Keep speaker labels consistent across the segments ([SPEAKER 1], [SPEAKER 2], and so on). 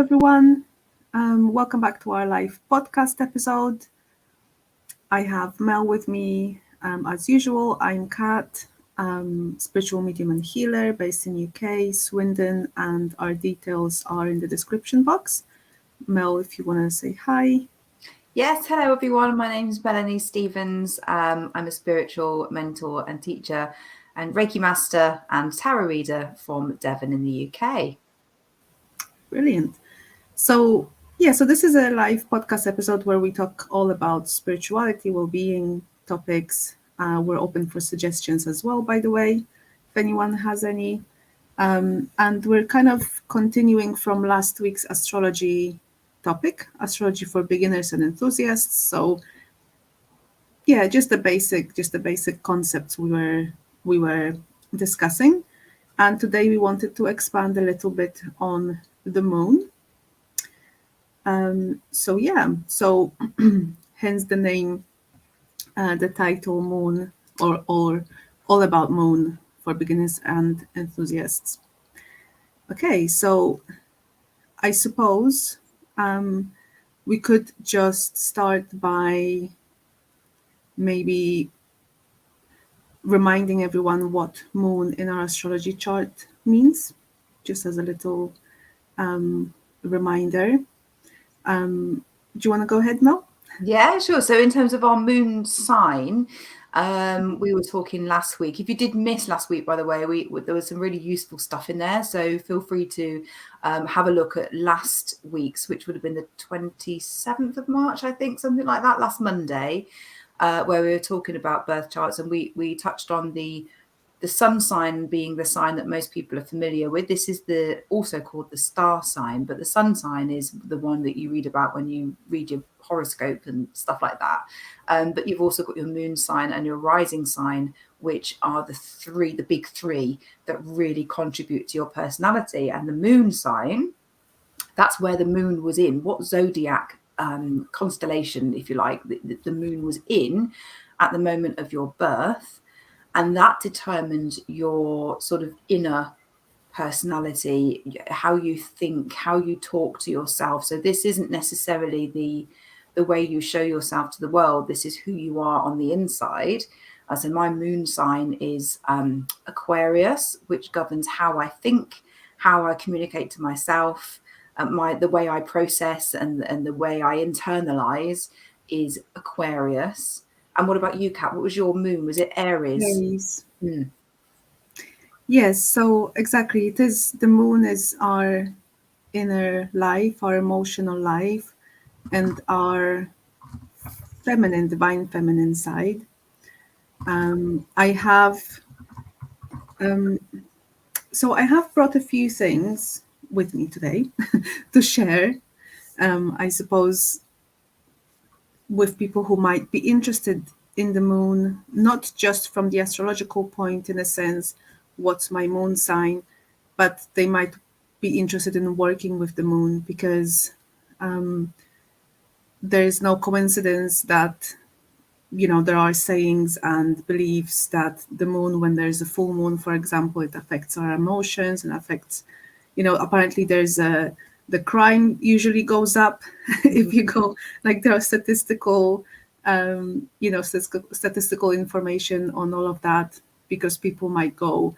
[SPEAKER 1] everyone. Welcome back to our live podcast episode. I have Mel with me as usual. I'm Kat, spiritual medium and healer based in UK, Swindon, and our details are in the description box. Mel, if you want to say hi.
[SPEAKER 2] Yes, hello everyone. My name is Melanie Stevens. I'm a spiritual mentor and teacher and Reiki master and tarot reader from Devon in the UK.
[SPEAKER 1] Brilliant. So this is a live podcast episode where we talk all about spirituality, well-being topics. We're open for suggestions as well, by the way, if anyone has any. And we're kind of continuing from last week's astrology topic, astrology for beginners and enthusiasts. So just the basic concepts we were discussing. And today we wanted to expand a little bit on the moon. So hence the name, the title Moon, or all about moon for beginners and enthusiasts. Okay, so I suppose we could just start by maybe reminding everyone what moon in our astrology chart means, just as a little reminder. Do you want to go ahead, Mel?
[SPEAKER 2] Yeah, sure. So in terms of our moon sign, we were talking last week. If you did miss last week, by the way, there was some really useful stuff in there. So feel free to have a look at last week's, which would have been the 27th of March, I think, something like that, last Monday, where we were talking about birth charts, and we touched on the sun sign being the sign that most people are familiar with. This is also called the star sign, but the sun sign is the one that you read about when you read your horoscope and stuff like that. But you've also got your moon sign and your rising sign, which are the big three that really contribute to your personality. And the moon sign, that's where the moon was in, what zodiac constellation, if you like, the moon was in at the moment of your birth. And that determines your sort of inner personality, how you think, how you talk to yourself. So this isn't necessarily the way you show yourself to the world. This is who you are on the inside. So my moon sign is Aquarius, which governs how I think, how I communicate to myself, the way I process and the way I internalize is Aquarius. And what about you, Kat? What was your moon? Was it Aries?
[SPEAKER 1] Aries. Yes, so exactly. It is, the moon is our inner life, our emotional life, and our divine feminine side. I have brought a few things with me today to share. I suppose with people who might be interested in the moon, not just from the astrological point in a sense, what's my moon sign, but they might be interested in working with the moon, because there is no coincidence that, there are sayings and beliefs that the moon, when there's a full moon, for example, it affects our emotions and affects, apparently the crime usually goes up if you go, like, there are statistical information on all of that, because people might go,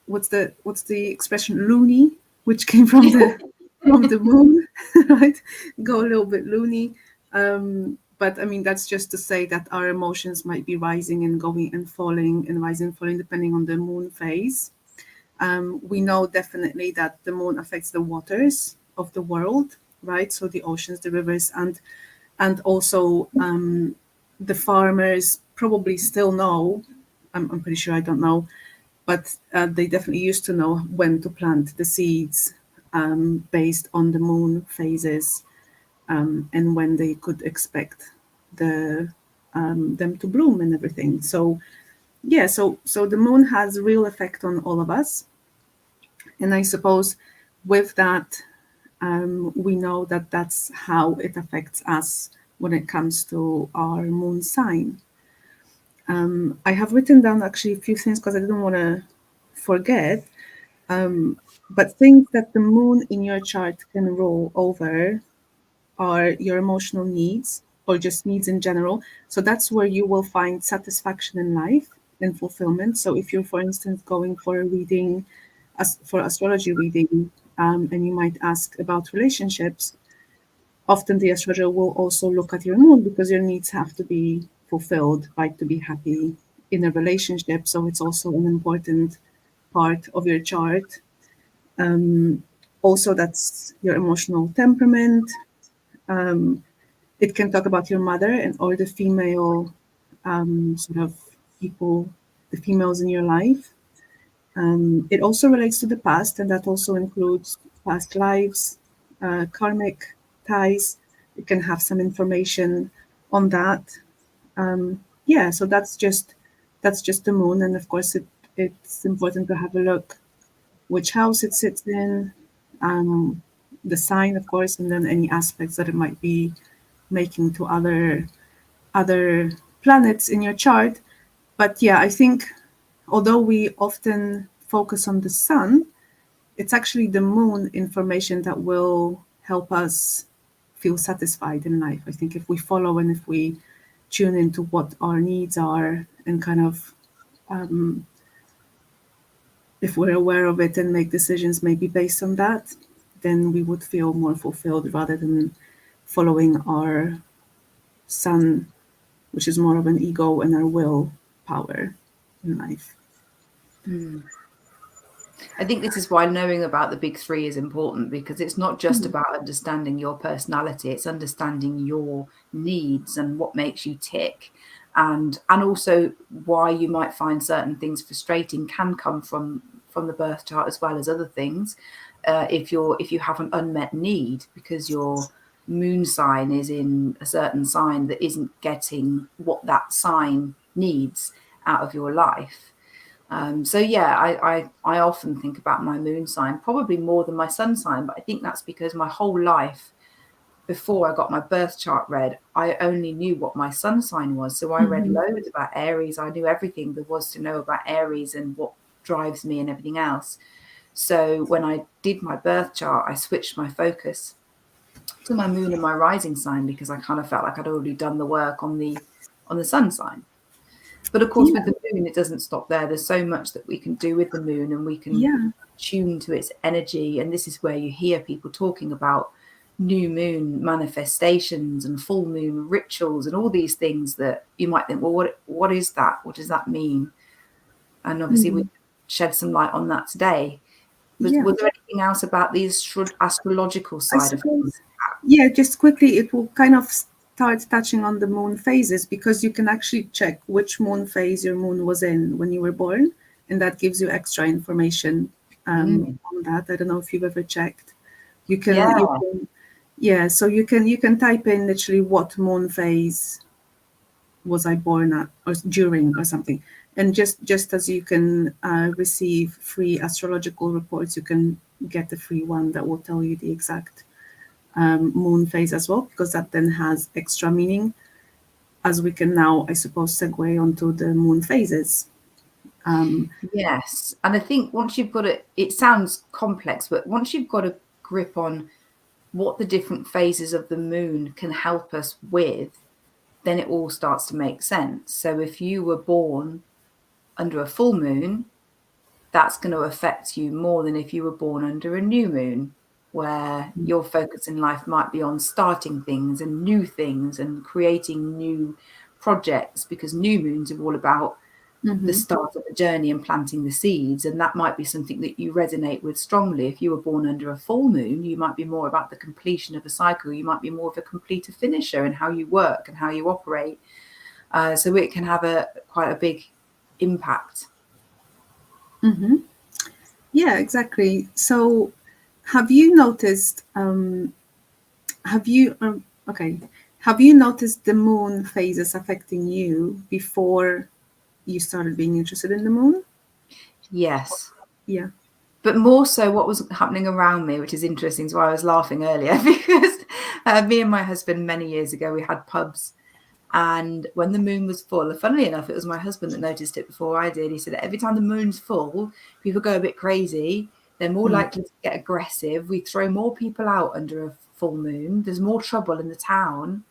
[SPEAKER 1] what's the expression, loony, which came from the moon, right? Go a little bit loony. But I mean, that's just to say that our emotions might be rising and going and falling, and rising and falling depending on the moon phase. We know definitely that the moon affects the waters of the world, right? So the oceans, the rivers, and also the farmers probably still know. I'm pretty sure, I don't know, but they definitely used to know when to plant the seeds based on the moon phases, and when they could expect them to bloom and everything. So the moon has real effect on all of us. And I suppose with that, we know that that's how it affects us when it comes to our moon sign. I have written down actually a few things because I didn't want to forget. But things that the moon in your chart can rule over are your emotional needs or just needs in general. So that's where you will find satisfaction in life and fulfillment. So if you're, for instance, going for a reading, as for astrology reading, and you might ask about relationships, often the astrologer will also look at your moon because your needs have to be fulfilled, right, to be happy in a relationship. So it's also an important part of your chart. Also, that's your emotional temperament. It can talk about your mother and or the female sort of people, the females in your life. It also relates to the past, and that also includes past lives, karmic ties. You can have some information on that. Yeah, so that's just the moon, and of course it's important to have a look which house it sits in, um, the sign, of course, and then any aspects that it might be making to other planets in your chart. But yeah, I think although we often focus on the sun, it's actually the moon information that will help us feel satisfied in life. I think if we follow and if we tune into what our needs are and kind of if we're aware of it and make decisions maybe based on that, then we would feel more fulfilled rather than following our sun, which is more of an ego and our will power in life.
[SPEAKER 2] I think this is why knowing about the big three is important, because it's not just about understanding your personality, it's understanding your needs and what makes you tick. And also why you might find certain things frustrating can come from the birth chart as well as other things. If you have an unmet need because your moon sign is in a certain sign that isn't getting what that sign needs out of your life. So yeah, I often think about my moon sign, probably more than my sun sign, but I think that's because my whole life before I got my birth chart read, I only knew what my sun sign was. So I read loads about Aries. I knew everything there was to know about Aries and what drives me and everything else. So when I did my birth chart, I switched my focus to my moon and my rising sign because I kind of felt like I'd already done the work on the sun sign. But of course, with
[SPEAKER 1] Yeah,
[SPEAKER 2] the moon, it doesn't stop there. There's so much that we can do with the moon, and we can
[SPEAKER 1] yeah,
[SPEAKER 2] tune to its energy. And this is where you hear people talking about new moon manifestations and full moon rituals and all these things that you might think, well, what is that? What does that mean? And obviously, we shed some light on that today. Was
[SPEAKER 1] yeah.
[SPEAKER 2] there anything else about the astrological
[SPEAKER 1] I
[SPEAKER 2] side of things?
[SPEAKER 1] suppose, yeah, just quickly, it will kind of start touching on the moon phases because you can actually check which moon phase your moon was in when you were born, and that gives you extra information on that. I don't know if you've ever checked.
[SPEAKER 2] Yeah.
[SPEAKER 1] You can, yeah. So you can type in literally what moon phase was I born at or during or something, and just as you can receive free astrological reports, you can get the free one that will tell you the exact moon phase as well, because that then has extra meaning as we can now, I suppose, segue onto the moon phases.
[SPEAKER 2] Yes. And I think once you've got it sounds complex, but once you've got a grip on what the different phases of the moon can help us with, then it all starts to make sense. So if you were born under a full moon, that's going to affect you more than if you were born under a new moon, where your focus in life might be on starting things and creating new projects, because new moons are all about the
[SPEAKER 1] Mm-hmm.
[SPEAKER 2] start of the journey and planting the seeds. And that might be something that you resonate with strongly. If you were born under a full moon, you might be more about the completion of a cycle. You might be more of a completer finisher in how you work and how you operate. So it can have quite a big impact.
[SPEAKER 1] Mm-hmm. Yeah, exactly. So, have you noticed? Have you okay? Have you noticed the moon phases affecting you before you started being interested in the moon?
[SPEAKER 2] Yes.
[SPEAKER 1] Yeah.
[SPEAKER 2] But more so what was happening around me, which is interesting. So I was laughing earlier because me and my husband many years ago, we had pubs And when the moon was full, funnily enough, it was my husband that noticed it before I did. He said that every time the moon's full, people go a bit crazy. They're more likely to get aggressive. We throw more people out under a full moon. There's more trouble in the town.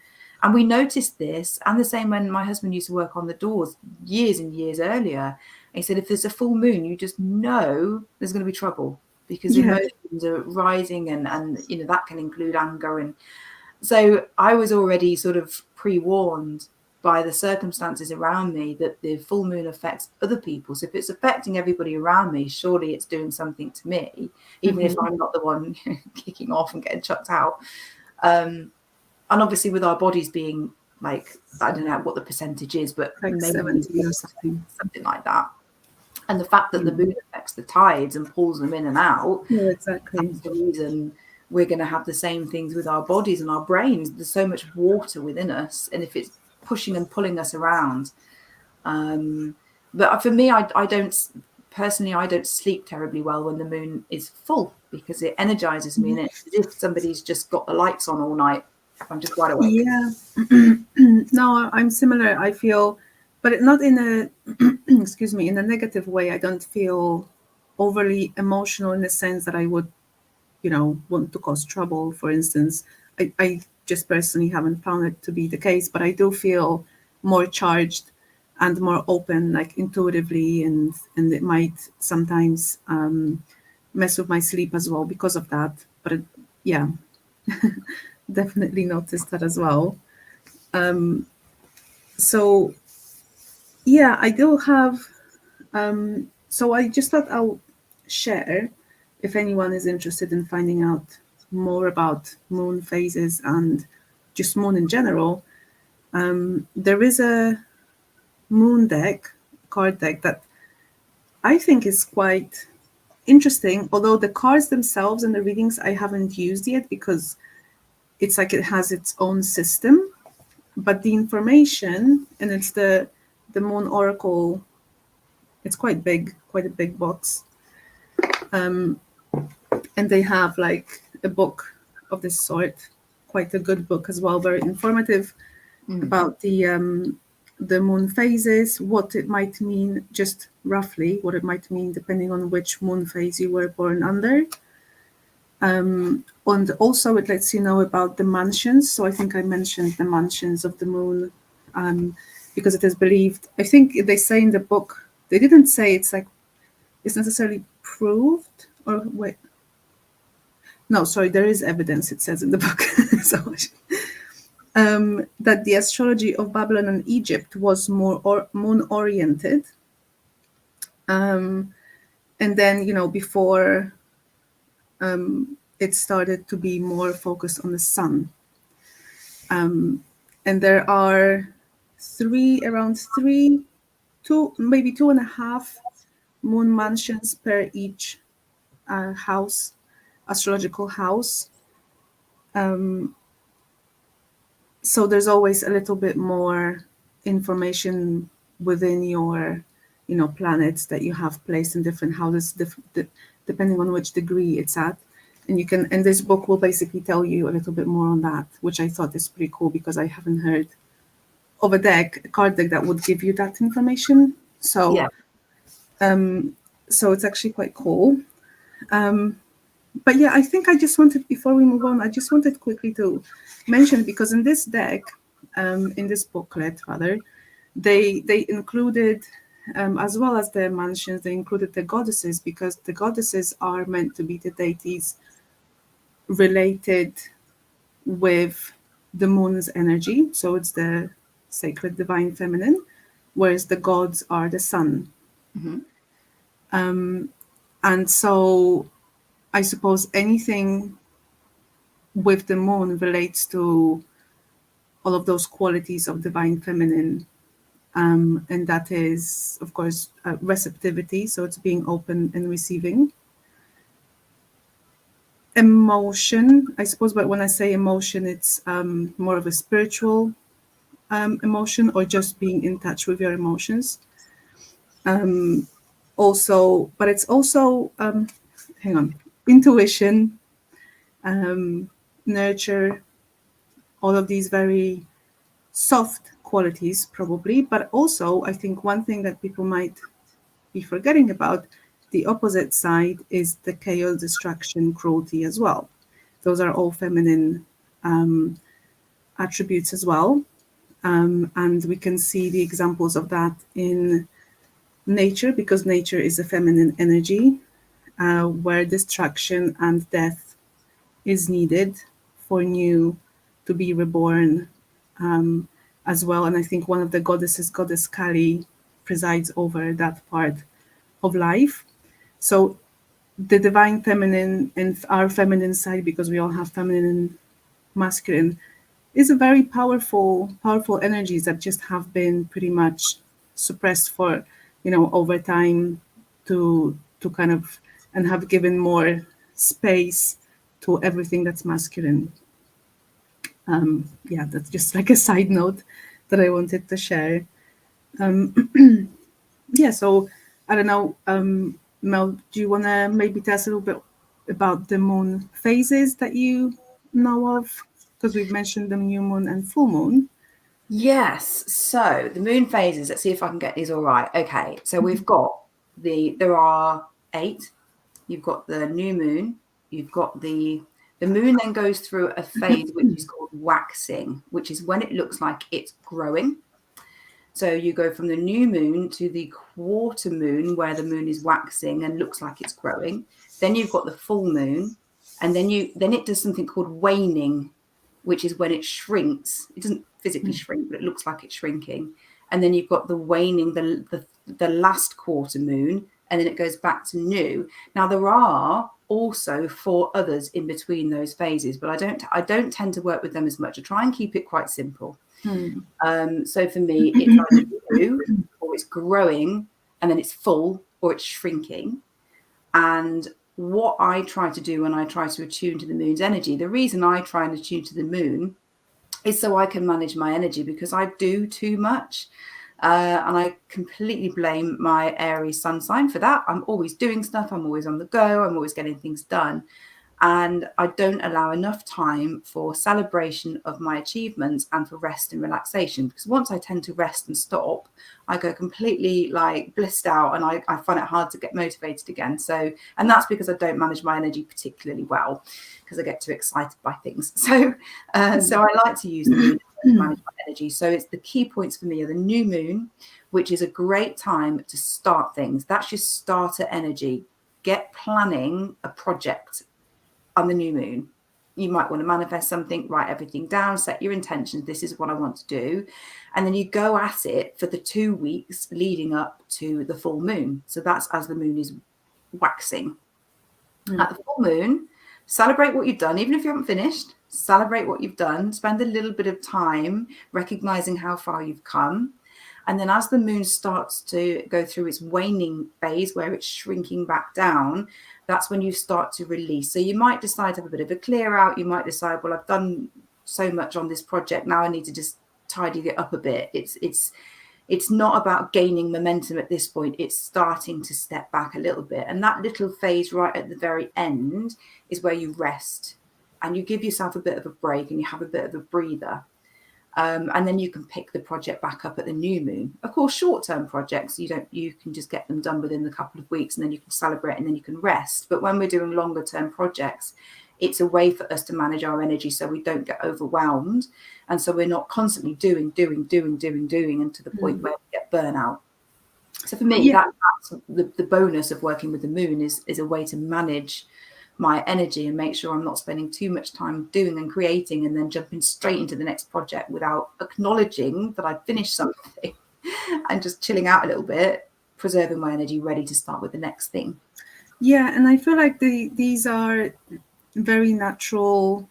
[SPEAKER 2] And we noticed this. And the same when my husband used to work on the doors years and years earlier. And he said, if there's a full moon, you just know there's going to be trouble because
[SPEAKER 1] Yeah.
[SPEAKER 2] emotions are rising, and you know, that can include anger. And so I was already sort of pre-warned by the circumstances around me that the full moon affects other people. So if it's affecting everybody around me, surely it's doing something to me, even if I'm not the one kicking off and getting chucked out. And obviously with our bodies being like, I don't know what the percentage is, but
[SPEAKER 1] Like
[SPEAKER 2] maybe
[SPEAKER 1] 70 or something.
[SPEAKER 2] something like that. And the fact that the moon affects the tides and pulls them in and out,
[SPEAKER 1] Yeah, exactly.
[SPEAKER 2] that's the reason we're going to have the same things with our bodies and our brains. There's so much water within us, and if it's pushing and pulling us around, but for me, I don't personally, I don't sleep terribly well when the moon is full because it energizes me, and it's as if somebody's just got the lights on all night. I'm just wide awake.
[SPEAKER 1] Yeah. No, I'm similar. I feel, but not in a, excuse me, in a negative way. I don't feel overly emotional in the sense that I would, want to cause trouble, for instance. I just personally haven't found it to be the case, but I do feel more charged and more open, like intuitively, and it might sometimes mess with my sleep as well because of that. But yeah, definitely noticed that as well. So yeah, I do have. So I just thought I'll share if anyone is interested in finding out more about moon phases and just moon in general. There is a moon deck, card deck that I think is quite interesting. Although the cards themselves and the readings I haven't used yet because it's like it has its own system. But the information, and it's the Moon Oracle. It's quite big, quite a big box, and they have like a book of this sort, quite a good book as well, very informative about the moon phases, what it might mean, just roughly what it might mean depending on which moon phase you were born under. And also it lets you know about the mansions. So I think I mentioned the mansions of the moon, because it is believed, I think they say in the book, they didn't say it's necessarily proved, or wait, no, sorry, there is evidence, it says in the book. So that the astrology of Babylon and Egypt was more moon oriented. And then, before it started to be more focused on the sun. And there are around two, maybe 2.5 moon mansions per each house, astrological house. So there's always a little bit more information within your, planets that you have placed in different houses, depending on which degree it's at. And this book will basically tell you a little bit more on that, which I thought is pretty cool because I haven't heard of a card deck that would give you that information. So,
[SPEAKER 2] Yeah.
[SPEAKER 1] So it's actually quite cool. But yeah, I think I just wanted, before we move on, I just wanted quickly to mention, because in this deck, in this booklet rather, they included, as well as the mansions, they included the goddesses, because the goddesses are meant to be the deities related with the moon's energy. So it's the sacred divine feminine, whereas the gods are the sun. And so I suppose anything with the moon relates to all of those qualities of divine feminine. And that is, of course, receptivity. So it's being open and receiving. Emotion, I suppose, but when I say emotion, it's more of a spiritual emotion, or just being in touch with your emotions. Also, but it's also, intuition, nurture, all of these very soft qualities probably, but also I think one thing that people might be forgetting about, the opposite side is the chaos, destruction, cruelty as well. Those are all feminine attributes as well. And we can see the examples of that in nature, because nature is a feminine energy, where destruction and death is needed for new to be reborn, as well. And I think one of the goddesses, Goddess Kali, presides over that part of life. So the divine feminine and our feminine side, because we all have feminine and masculine, is a very powerful energies that just have been pretty much suppressed for, over time, to kind of, and have given more space to everything that's masculine. Yeah, that's just like a side note that I wanted to share. Yeah, so I don't know, Mel, do you want to maybe tell us a little bit about the moon phases that you know of? Because we've mentioned the new moon and full moon.
[SPEAKER 2] Yes. So the moon phases, let's see if I can get these all right. Okay. So we've got there are 8. You've got the new moon. You've got the moon then goes through a phase which is called waxing, which is when it looks like it's growing. So you go from the new moon to the quarter moon, where the moon is waxing and looks like it's growing. Then you've got the full moon, and then it does something called waning, which is when it shrinks. It doesn't physically shrink, but it looks like it's shrinking. And then you've got the waning, the last quarter moon, and then it goes back to new. Now there are also 4 others in between those phases, but I don't tend to work with them as much. I try and keep it quite simple. So for me, it's either new, or it's growing, and then it's full, or it's shrinking. And what I try to do when I try to attune to the moon's energy, the reason I try and attune to the moon is so I can manage my energy, because I do too much. And I completely blame my Aries sun sign for that. I'm always doing stuff. I'm always on the go. I'm always getting things done. And I don't allow enough time for celebration of my achievements and for rest and relaxation, because once I tend to rest and stop, I go completely like blissed out, and I find it hard to get motivated again. So, and that's because I don't manage my energy particularly well, because I get too excited by things. So I like to use the moon to manage my energy. So it's the key points for me are the new moon, which is a great time to start things. That's your starter energy. Get planning a project on the new moon. You might want to manifest something, write everything down, set your intentions. This is what I want to do. And then you go at it for the 2 weeks leading up to the full moon. So that's as the moon is waxing. At the full moon, celebrate what you've done. Even if you haven't finished, celebrate what you've done. Spend a little bit of time recognizing how far you've come. And then as the moon starts to go through its waning phase, where it's shrinking back down, that's when you start to release. So you might decide to have a bit of a clear out. You might decide, well, I've done so much on this project. Now I need to just tidy it up a bit. It's not about gaining momentum at this point. It's starting to step back a little bit. And that little phase right at the very end is where you rest and you give yourself a bit of a break and you have a bit of a breather. And then you can pick the project back up at the new moon. Of course, short-term projects, you can just get them done within a couple of weeks, and then you can celebrate and then you can rest. But when we're doing longer-term projects, it's a way for us to manage our energy so we don't get overwhelmed. And so we're not constantly doing, and to the point where we get burnout. So for me, that's the bonus of working with the moon is a way to manage my energy and make sure I'm not spending too much time doing and creating and then jumping straight into the next project without acknowledging that I've finished something and just chilling out a little bit, preserving my energy, ready to start with the next thing.
[SPEAKER 1] Yeah, and I feel like these are very natural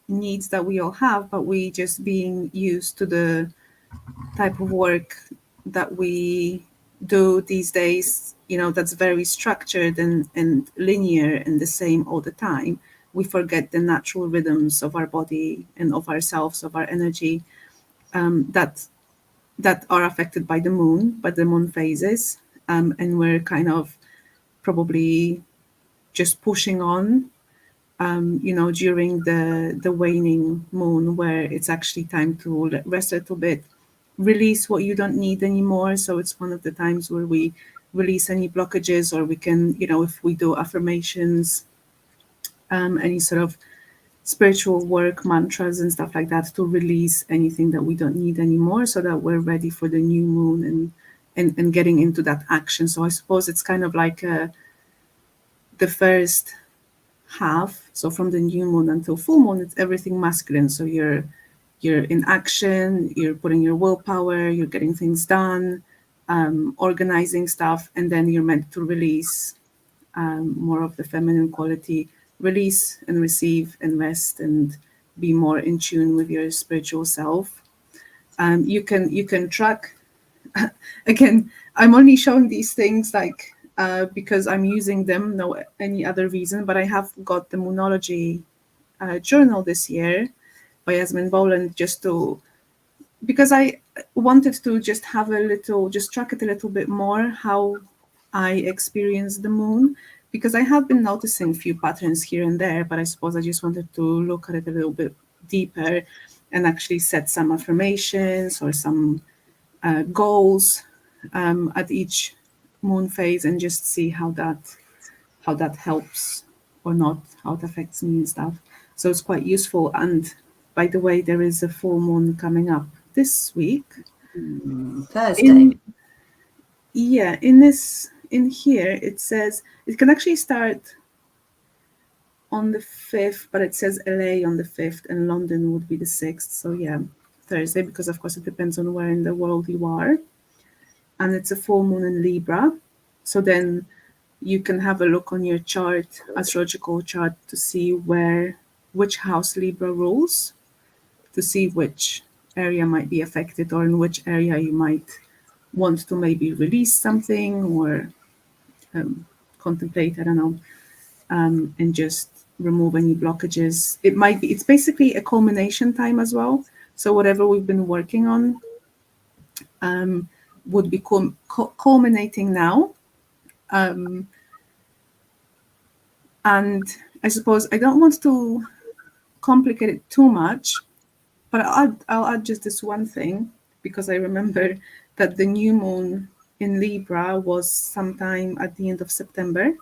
[SPEAKER 1] needs that we all have, but we just being used to the type of work that we do these days, that's very structured and linear and the same all the time. We forget the natural rhythms of our body and of ourselves, of our energy, that are affected by the moon phases. And we're kind of probably just pushing on during the waning moon, where it's actually time to rest a little bit, release what you don't need anymore. So it's one of the times where we release any blockages, or we can, if we do affirmations, any sort of spiritual work, mantras and stuff like that, to release anything that we don't need anymore, so that we're ready for the new moon and getting into that action. So I suppose it's kind of like the first half. So from the new moon until full moon, it's everything masculine. So you're in action, you're putting your willpower, you're getting things done, organizing stuff, and then you're meant to release more of the feminine quality, release and receive and rest and be more in tune with your spiritual self. You can track. Again, I'm only showing these things like because I'm using them, no any other reason. But I have got the Moonology journal this year by Yasmin Boland, because I wanted to just track it a little bit more, how I experience the moon, because I have been noticing a few patterns here and there, but I suppose I just wanted to look at it a little bit deeper and actually set some affirmations or some goals at each moon phase, and just see how that helps or not, how it affects me and stuff. So it's quite useful. And by the way, there is a full moon coming up this week.
[SPEAKER 2] Thursday.
[SPEAKER 1] In here it says it can actually start on the 5th, but it says LA on the 5th and London would be the 6th. So yeah, Thursday, because of course it depends on where in the world you are. And it's a full moon in Libra. So then you can have a look on your chart, astrological chart, to see which house Libra rules, to see which area might be affected, or in which area you might want to maybe release something or contemplate, I don't know, and just remove any blockages. It's basically a culmination time as well. So whatever we've been working on would be culminating now. And I suppose I don't want to complicate it too much, but I'll add just this one thing, because I remember that the new moon in Libra was sometime at the end of September.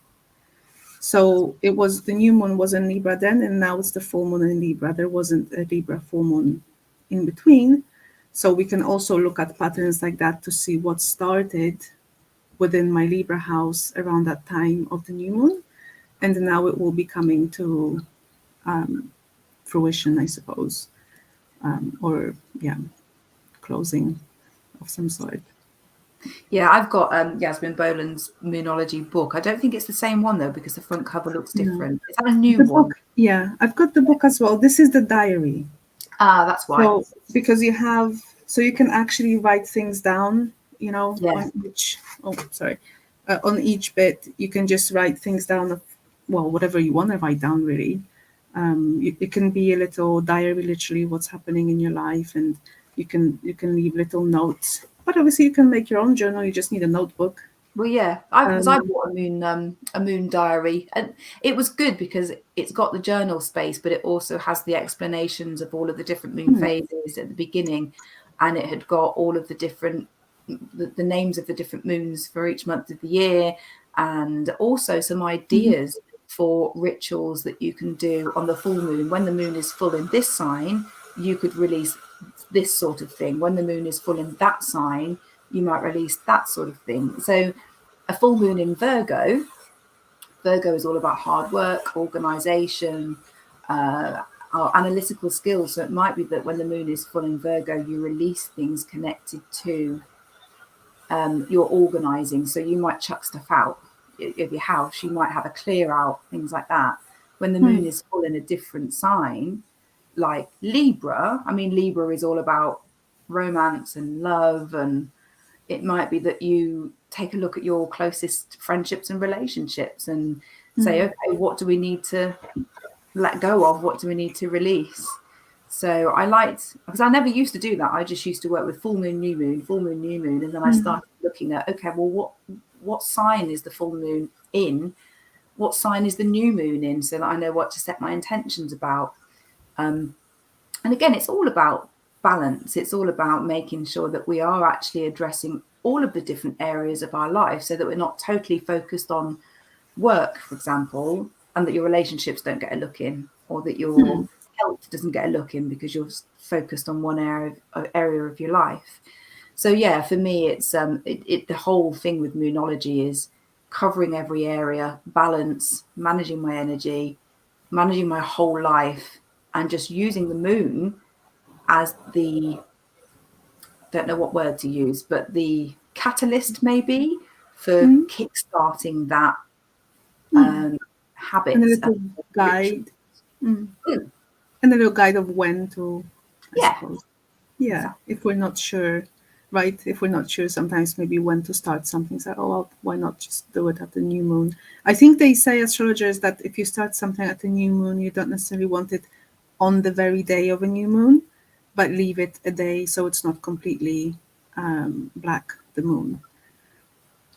[SPEAKER 1] So the new moon was in Libra then, and now it's the full moon in Libra. There wasn't a Libra full moon in between. So we can also look at patterns like that to see what started within my Libra house around that time of the new moon. And now it will be coming to fruition, I suppose, or closing of some sort.
[SPEAKER 2] Yeah, I've got Yasmin Boland's Moonology book. I don't think it's the same one though, because the front cover looks different. Is that a new one?
[SPEAKER 1] Book, yeah, I've got the book as well. This is the diary.
[SPEAKER 2] That's why.
[SPEAKER 1] So because you can actually write things down,
[SPEAKER 2] Yeah.
[SPEAKER 1] on each bit, you can just write things down of, whatever you want to write down, really. It can be a little diary, literally what's happening in your life, and you can leave little notes. But obviously, you can make your own journal. You just need a notebook.
[SPEAKER 2] Well, yeah, I bought a moon diary, and it was good because it's got the journal space, but it also has the explanations of all of the different moon phases at the beginning, and it had got all of the different the names of the different moons for each month of the year, and also some ideas for rituals that you can do on the full moon. When the moon is full in this sign, you could release this sort of thing. When the moon is full in that sign, you might release that sort of thing. So a full moon in Virgo is all about hard work, organization, our analytical skills. So it might be that when the moon is full in Virgo, you release things connected to your organizing. So you might chuck stuff out of your house, you might have a clear out, things like that. When the moon is full in a different sign, like Libra, Libra is all about romance and love, and it might be that you take a look at your closest friendships and relationships and say, okay, what do we need to let go of? What do we need to release? So I liked, because I never used to do that. I just used to work with full moon, new moon, full moon, new moon. And then I started looking at, okay, well, what sign is the full moon in? what sign is the new moon in, so that I know what to set my intentions about. And again, it's all about balance. It's all about making sure that we are actually addressing all of the different areas of our life, so that we're not totally focused on work, for example, and that your relationships don't get a look in, or that your health doesn't get a look in because you're focused on one area of your life. So yeah, for me, it's the whole thing with moonology is covering every area, balance, managing my energy, managing my whole life, and just using the moon as the, don't know what word to use, but the catalyst maybe for
[SPEAKER 1] Mm.
[SPEAKER 2] kickstarting that
[SPEAKER 1] Mm. And a
[SPEAKER 2] habits and
[SPEAKER 1] little
[SPEAKER 2] rituals.
[SPEAKER 1] guide. Mm.
[SPEAKER 2] Mm,
[SPEAKER 1] And a little guide of when to, I
[SPEAKER 2] yeah,
[SPEAKER 1] suppose. Yeah,
[SPEAKER 2] exactly.
[SPEAKER 1] if we're not sure, right? If we're not sure, sometimes maybe when to start something, say, oh, well, why not just do it at the new moon? I think they say, astrologers, that if you start something at the new moon, you don't necessarily want it on the very day of a new moon, but leave it a day so it's not completely black, the moon.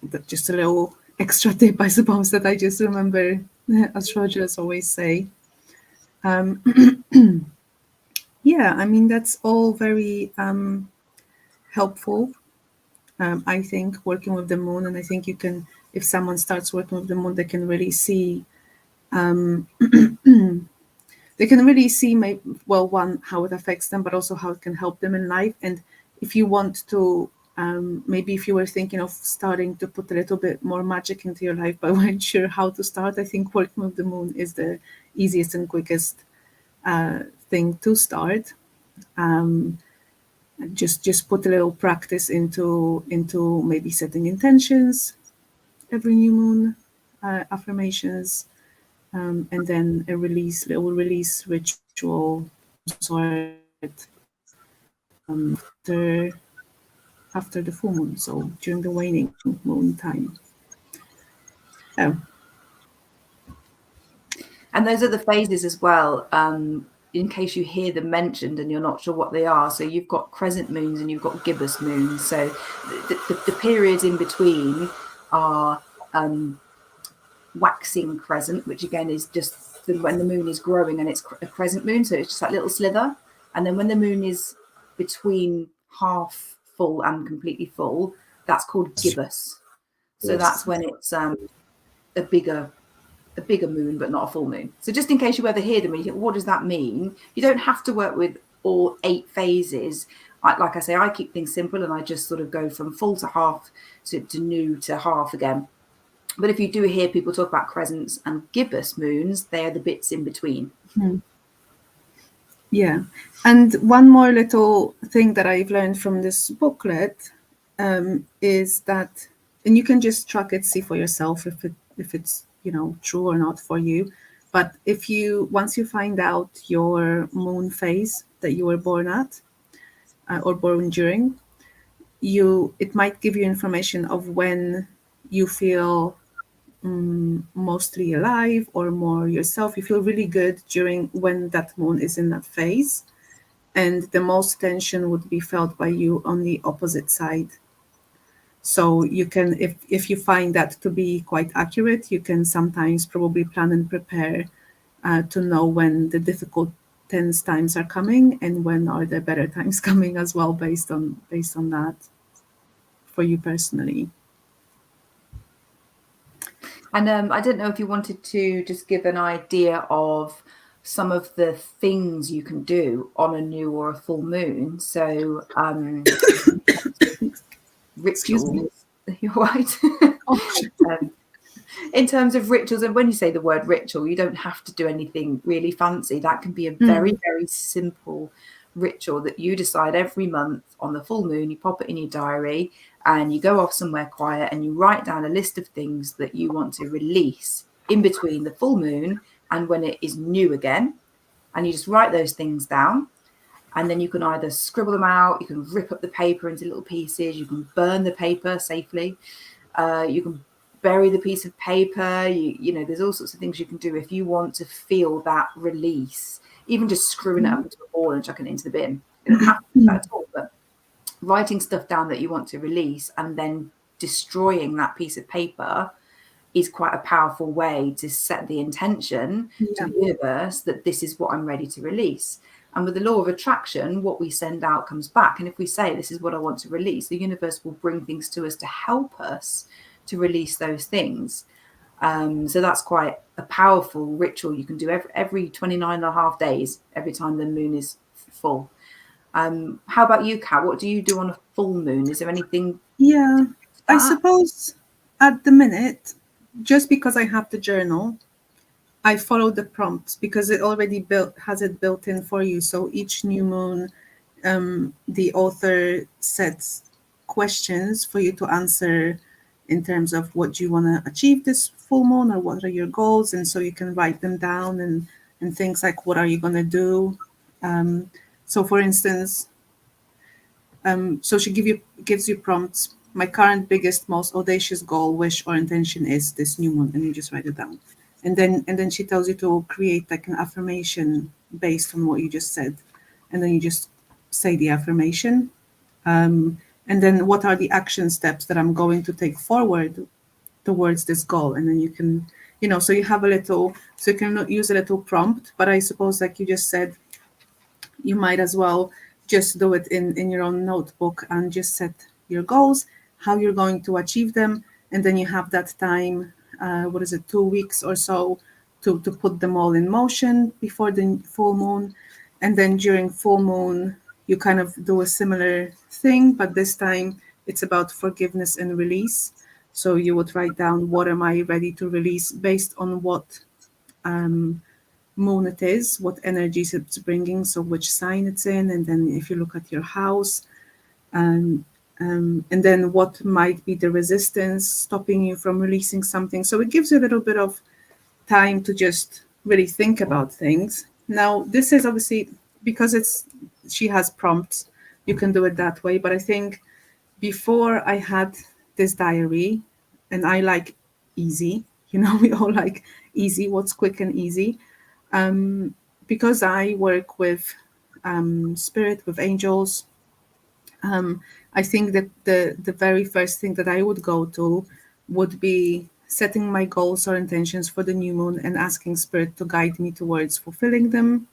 [SPEAKER 1] That's just a little extra tip, I suppose, that I just remember astrologers always say. Um, yeah, I mean, that's all very helpful. I think working with the moon, and I think you can, if someone starts working with the moon, they can really see, they can really see, well, one, how it affects them, but also how it can help them in life. And if you want to, maybe if you were thinking of starting to put a little bit more magic into your life, but weren't sure how to start, I think working with the moon is the easiest and quickest thing to start. Um, just put a little practice into maybe setting intentions every new moon, affirmations, and then a little release ritual to start after the full moon, so during the waning moon time. Oh,
[SPEAKER 2] And those are the phases as well, in case you hear them mentioned and you're not sure what they are. So you've got crescent moons and you've got gibbous moons. So the periods in between are waxing crescent, which again is just when the moon is growing and it's a crescent moon. So it's just that little slither. And then when the moon is between half full and completely full, that's called gibbous. So that's when it's a bigger moon, but not a full moon. So just in case you ever hear them and you think, what does that mean? You don't have to work with all 8 phases. Like I say, I keep things simple and I just sort of go from full to half to new to half again. But if you do hear people talk about crescents and gibbous moons, they are the bits in between.
[SPEAKER 1] yeah. And one more little thing that I've learned from this booklet is that, and you can just track it, see for yourself if it's true or not for you. But if you once you find out your moon phase that you were born at or born during, it might give you information of when you feel mostly alive or more yourself. You feel really good during when that moon is in that phase, and the most tension would be felt by you on the opposite side. So you can, if you find that to be quite accurate, you can sometimes probably plan and prepare to know when the difficult tense times are coming and when are the better times coming as well, based on that for you personally.
[SPEAKER 2] And I don't know if you wanted to just give an idea of some of the things you can do on a new or a full moon. So
[SPEAKER 1] Excuse me.
[SPEAKER 2] rituals, you're right.
[SPEAKER 1] Oh,
[SPEAKER 2] In terms of rituals, and when you say the word ritual, you don't have to do anything really fancy. That can be a very, very simple ritual that you decide every month on the full moon. You pop it in your diary and you go off somewhere quiet and you write down a list of things that you want to release in between the full moon and when it is new again. And you just write those things down. And then you can either scribble them out, you can rip up the paper into little pieces, you can burn the paper safely, you can bury the piece of paper. You know, there's all sorts of things you can do if you want to feel that release. Even just screwing it up into a ball and chucking it into the bin. You don't have to do that at all, but writing stuff down that you want to release and then destroying that piece of paper is quite a powerful way to set the intention to the universe that this is what I'm ready to release. And with the law of attraction, what we send out comes back. And if we say, this is what I want to release, the universe will bring things to us to help us to release those things. So that's quite a powerful ritual you can do every 29.5 days, every time the moon is full. How about you, Kat? What do you do on a full moon? Is there anything?
[SPEAKER 1] Yeah, I suppose at the minute, just because I have the journal, I follow the prompts because it already has it built in for you. So each new moon, the author sets questions for you to answer in terms of what you want to achieve this full moon, or what are your goals, and so you can write them down, and things like what are you going to do. So for instance, so she gives you prompts. My current biggest, most audacious goal, wish, or intention is this new moon, and you just write it down. And then she tells you to create like an affirmation based on what you just said, and then you just say the affirmation. And then what are the action steps that I'm going to take forward towards this goal? And then you can, so you have a little, so you can use a little prompt. But I suppose, like you just said, you might as well just do it in your own notebook and just set your goals, how you're going to achieve them. And then you have that time, 2 weeks or so, to put them all in motion before the full moon. And then during full moon, you kind of do a similar thing, but this time it's about forgiveness and release. So you would write down, what am I ready to release based on what moon it is, what energies it's bringing, so which sign it's in, and then if you look at your house, and then what might be the resistance stopping you from releasing something. So it gives you a little bit of time to just really think about things. Now, this is obviously, because she has prompts, you can do it that way. But I think before I had this diary, and I like easy, we all like easy, what's quick and easy. Because I work with spirit, with angels, I think that the very first thing that I would go to would be setting my goals or intentions for the new moon and asking spirit to guide me towards fulfilling them.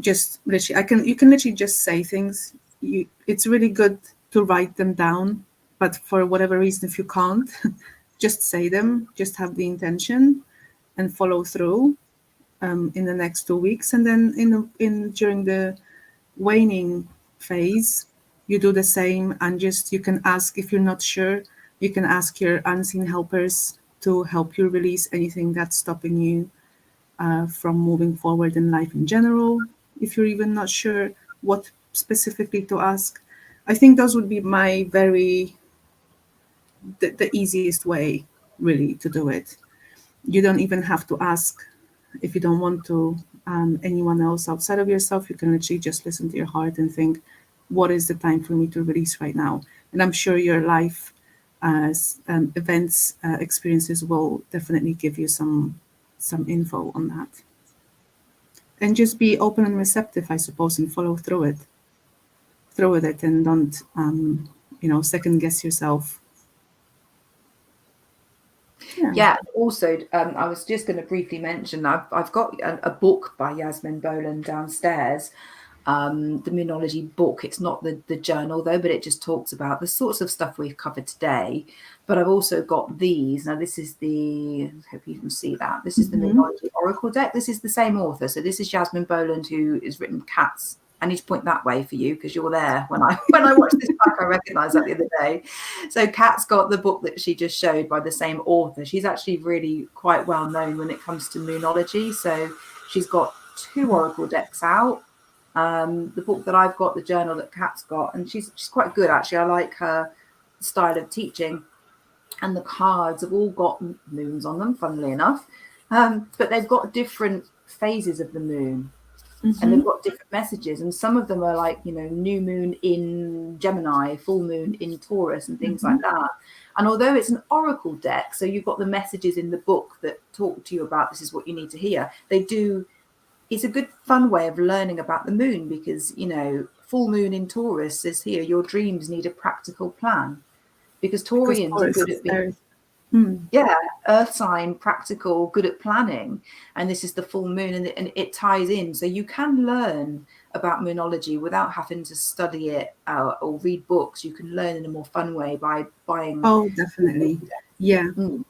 [SPEAKER 1] Just literally, you can literally just say things. It's really good to write them down, but for whatever reason, if you can't, just say them. Just have the intention and follow through in the next 2 weeks, and then during the waning phase, you do the same, and just, you can ask, if you're not sure, you can ask your unseen helpers to help you release anything that's stopping you from moving forward in life in general. If you're even not sure what specifically to ask, I think those would be the easiest way really to do it. You don't even have to ask, if you don't want to, anyone else outside of yourself. You can literally just listen to your heart and think, what is the time for me to release right now? And I'm sure your life events, experiences will definitely give you some info on that. And just be open and receptive, I suppose, and follow through with it, and don't second guess yourself.
[SPEAKER 2] Yeah. Also, I was just going to briefly mention, I've got a book by Yasmin Boland downstairs, the Moonology book. It's not the journal though, but it just talks about the sorts of stuff we've covered today. But I've also got these. Now, this is I hope you can see that. This is the Moonology Oracle deck. This is the same author. So this is Yasmin Boland, who has written Cats. I need to point that way for you because you're there when I watched this back. I recognised that the other day. So Kat's got the book that she just showed by the same author. She's actually really quite well known when it comes to Moonology. So she's got 2 oracle decks out. The book that I've got, the journal that Kat's got, and she's quite good actually. I like her style of teaching, and the cards have all got moons on them, funnily enough, but they've got different phases of the moon. And they've got different messages, and some of them are like, new moon in Gemini, full moon in Taurus, and things like that. And although it's an oracle deck, so you've got the messages in the book that talk to you about this is what you need to hear. It's a good fun way of learning about the moon, because full moon in Taurus says here, your dreams need a practical plan, because Taurians are good at being Yeah, earth sign, practical, good at planning. And this is the full moon, and it ties in. So you can learn about moonology without having to study it or read books. You can learn in a more fun way by buying.
[SPEAKER 1] Oh, definitely. Yeah.
[SPEAKER 2] Mm,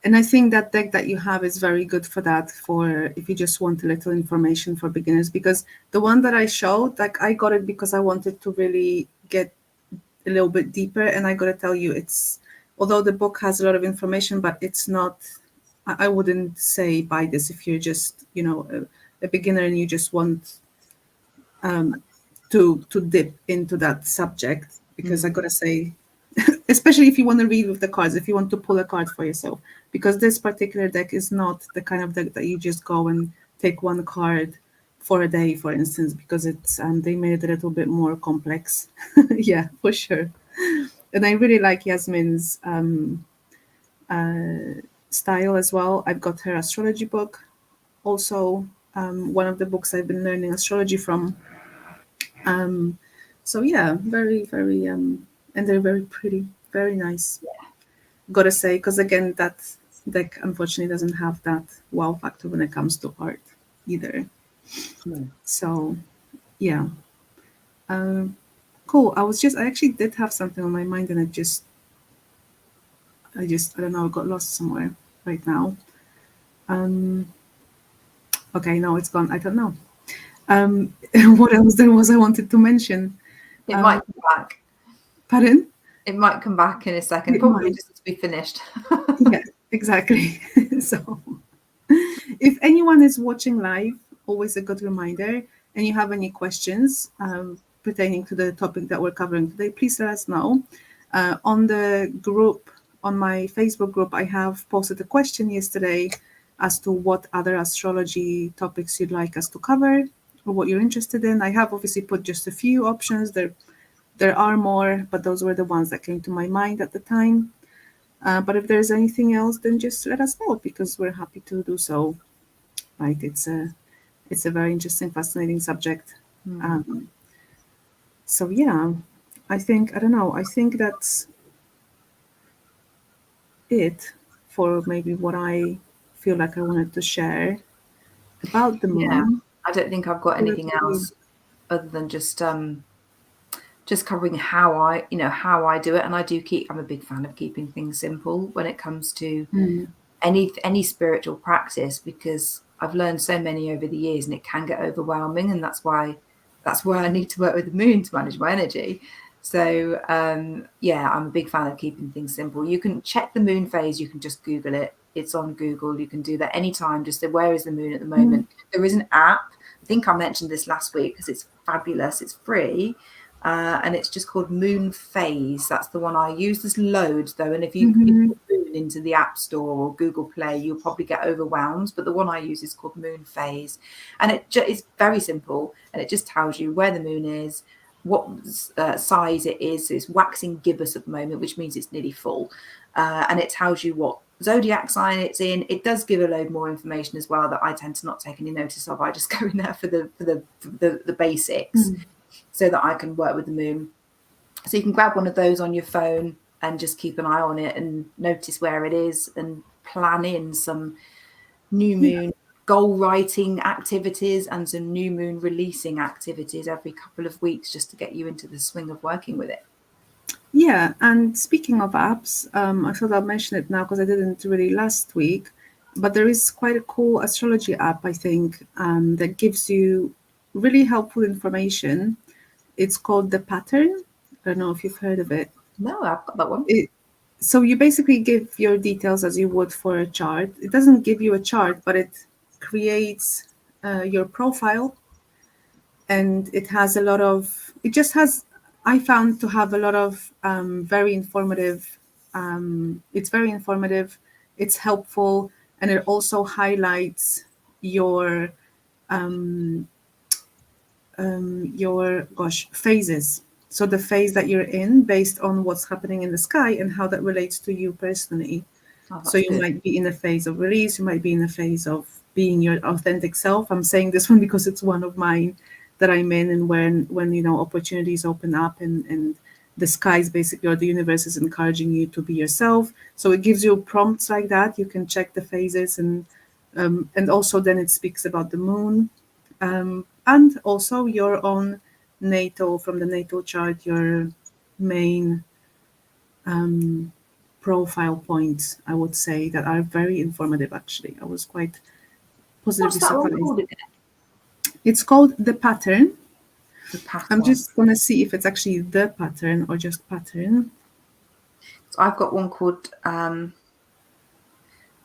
[SPEAKER 1] And I think that deck that you have is very good for that, for if you just want a little information for beginners. Because the one that I showed, like I got it because I wanted to really get a little bit deeper. And I got to tell you, it's, although the book has a lot of information, but it's not, I wouldn't say buy this if you're just, a beginner and you just want to dip into that subject. Because I
[SPEAKER 2] mm.
[SPEAKER 1] got to say, especially if you want to read with the cards, if you want to pull a card for yourself, because this particular deck is not the kind of deck that you just go and take one card for a day, for instance, because it's they made it a little bit more complex. Yeah, for sure. And I really like Yasmin's style as well. I've got her astrology book, also one of the books I've been learning astrology from. So yeah, very, very, and they're very pretty, very nice. Gotta say, because again, that deck unfortunately doesn't have that wow factor when it comes to art either.
[SPEAKER 2] Mm.
[SPEAKER 1] So yeah, um, cool. I actually did have something on my mind, and I don't know, I got lost somewhere right now. Um, okay, no, it's gone. I don't know. What else there was I wanted to mention?
[SPEAKER 2] It
[SPEAKER 1] Um,
[SPEAKER 2] might come back.
[SPEAKER 1] Pardon?
[SPEAKER 2] It might come back in a second.
[SPEAKER 1] It
[SPEAKER 2] Probably
[SPEAKER 1] might.
[SPEAKER 2] just to be finished.
[SPEAKER 1] Yeah, exactly. So if anyone is watching live, always a good reminder, and you have any questions pertaining to the topic that we're covering today, please let us know. On the group, on my Facebook group, I have posted a question yesterday as to what other astrology topics you'd like us to cover or what you're interested in. I have obviously put just a few options. There are more, but those were the ones that came to my mind at the time. But if there's anything else, then just let us know because we're happy to do so. Right? It's a very interesting, fascinating subject.
[SPEAKER 2] Mm.
[SPEAKER 1] Um, so yeah, I don't know. I think that's it for maybe what I feel like I wanted to share about the
[SPEAKER 2] Yeah,
[SPEAKER 1] moon.
[SPEAKER 2] I don't think I've got
[SPEAKER 1] What
[SPEAKER 2] anything
[SPEAKER 1] about you?
[SPEAKER 2] else other than just covering how I do it. And I'm a big fan of keeping things simple when it comes to
[SPEAKER 1] Mm,
[SPEAKER 2] any spiritual practice, because I've learned so many over the years and it can get overwhelming, and that's why I need to work with the moon to manage my energy. So yeah, I'm a big fan of keeping things simple. You can check the moon phase, you can just Google it. It's on Google. You can do that anytime. Just say, where is the moon at the
[SPEAKER 1] mm,
[SPEAKER 2] moment? There is an app. I think I mentioned this last week because it's fabulous. It's free. And it's just called Moon Phase. That's the one I use. There's loads though, and if you
[SPEAKER 1] mm-hmm,
[SPEAKER 2] put Moon into the App Store or Google Play, you'll probably get overwhelmed. But the one I use is called Moon Phase, and it's very simple, and it just tells you where the moon is, what size it is. It's waxing gibbous at the moment, which means it's nearly full, and it tells you what zodiac sign it's in. It does give a load more information as well that I tend to not take any notice of. I just go in there for the basics
[SPEAKER 1] mm.
[SPEAKER 2] so that I can work with the moon. So you can grab one of those on your phone and just keep an eye on it and notice where it is and plan in some new
[SPEAKER 1] Yeah.
[SPEAKER 2] moon goal writing activities and some new moon releasing activities every couple of weeks, just to get you into the swing of working with it.
[SPEAKER 1] Yeah, and speaking of apps, I thought I'll mention it now because I didn't really last week. But there is quite a cool astrology app, I think, that gives you really helpful information. It's called The Pattern. I don't know if you've heard of it.
[SPEAKER 2] No, I've got that one.
[SPEAKER 1] It so you basically give your details as you would for a chart. It doesn't give you a chart, but it creates your profile, and it has a lot of. It just has. I found to have a lot of very informative. It's very informative. It's helpful, and it also highlights your your phases. So the phase that you're in based on what's happening in the sky and how that relates to you personally.
[SPEAKER 2] Oh,
[SPEAKER 1] So
[SPEAKER 2] that's
[SPEAKER 1] you
[SPEAKER 2] good.
[SPEAKER 1] might be in a phase of release, you might be in a phase of being your authentic self. I'm saying this one because it's one of mine that I'm in, and when opportunities open up and the skies basically, or the universe is encouraging you to be yourself. So it gives you prompts like that. You can check the phases, and also then it speaks about the moon, and also your own natal, from the natal chart, your main profile points, I would say, that are very informative. Actually, I was quite
[SPEAKER 2] What's
[SPEAKER 1] positively
[SPEAKER 2] that one
[SPEAKER 1] surprised.
[SPEAKER 2] called again?
[SPEAKER 1] It's called the pattern.
[SPEAKER 2] The
[SPEAKER 1] I'm
[SPEAKER 2] pattern.
[SPEAKER 1] just gonna see if it's actually the pattern or just pattern.
[SPEAKER 2] So I've got one called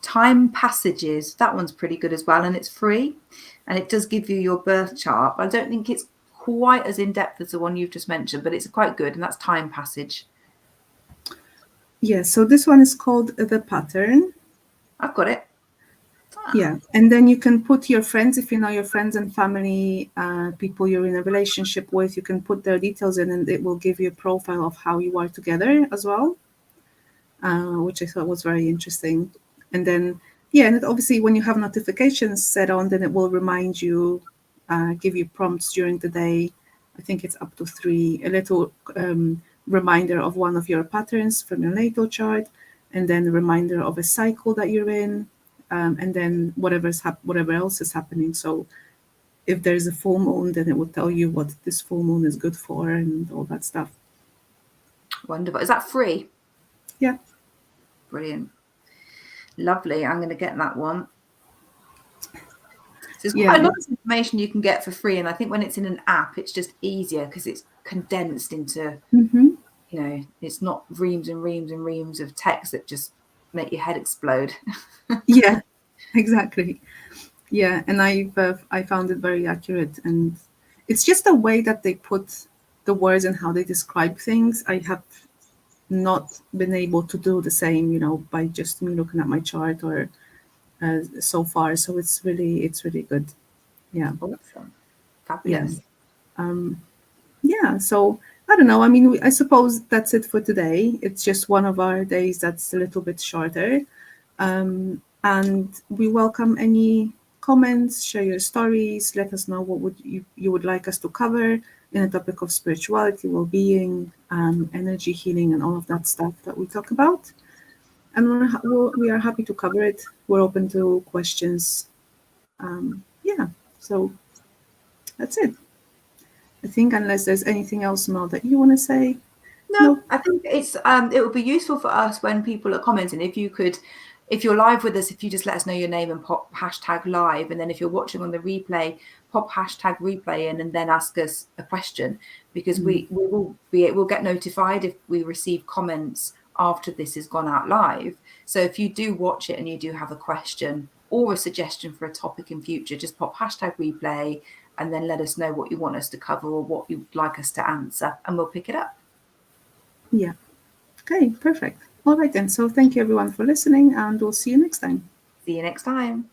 [SPEAKER 2] Time Passages. That one's pretty good as well, and it's free, and it does give you your birth chart. But I don't think it's quite as in depth as the one you've just mentioned, but it's quite good, and that's Time Passage.
[SPEAKER 1] Yeah, so this one is called the pattern.
[SPEAKER 2] I've got it.
[SPEAKER 1] Yeah, and then you can put your friends, if you know your friends and family, people you're in a relationship with, you can put their details in, and it will give you a profile of how you are together as well, which I thought was very interesting. And then, yeah, and obviously when you have notifications set on, then it will remind you, give you prompts during the day. I think it's up to 3, a little reminder of one of your patterns from your natal chart, and then a reminder of a cycle that you're in, and then whatever else is happening. So if there's a full moon, then it will tell you what this full moon is good for and all that stuff.
[SPEAKER 2] Wonderful. Is that free?
[SPEAKER 1] Yeah.
[SPEAKER 2] Brilliant. Lovely. I'm going to get that one. So there's
[SPEAKER 1] Yeah.
[SPEAKER 2] quite a lot of information you can get for free, and I think when it's in an app, it's just easier because it's condensed into,
[SPEAKER 1] Mhm.
[SPEAKER 2] you know, it's not reams and reams and reams of text that just make your head explode.
[SPEAKER 1] Yeah, exactly. Yeah, and I found it very accurate, and it's just the way that they put the words and how they describe things. I have not been able to do the same, by just me looking at my chart or so far. So it's really good. Yeah,
[SPEAKER 2] Awesome.
[SPEAKER 1] yeah,
[SPEAKER 2] Fabulous.
[SPEAKER 1] yeah. So I don't know. I mean, I suppose that's it for today. It's just one of our days that's a little bit shorter. And we welcome any comments, share your stories, let us know what you would like us to cover in the topic of spirituality, well-being, energy healing, and all of that stuff that we talk about. And we are happy to cover it. We're open to questions. Yeah, so that's it. I think, unless there's anything else, Mel, that you want to say.
[SPEAKER 2] No,
[SPEAKER 1] No.
[SPEAKER 2] I think it's it would be useful for us when people are commenting. If you're live with us, if you just let us know your name and pop #live, and then if you're watching on the replay, pop #replay in, and then ask us a question, because we'll get notified if we receive comments after this has gone out live. So if you do watch it and you do have a question or a suggestion for a topic in future, just pop #replay and then let us know what you want us to cover or what you'd like us to answer, and we'll pick it up.
[SPEAKER 1] Yeah. Okay, perfect. All right then. So thank you everyone for listening, and we'll see you next time.
[SPEAKER 2] See you next time.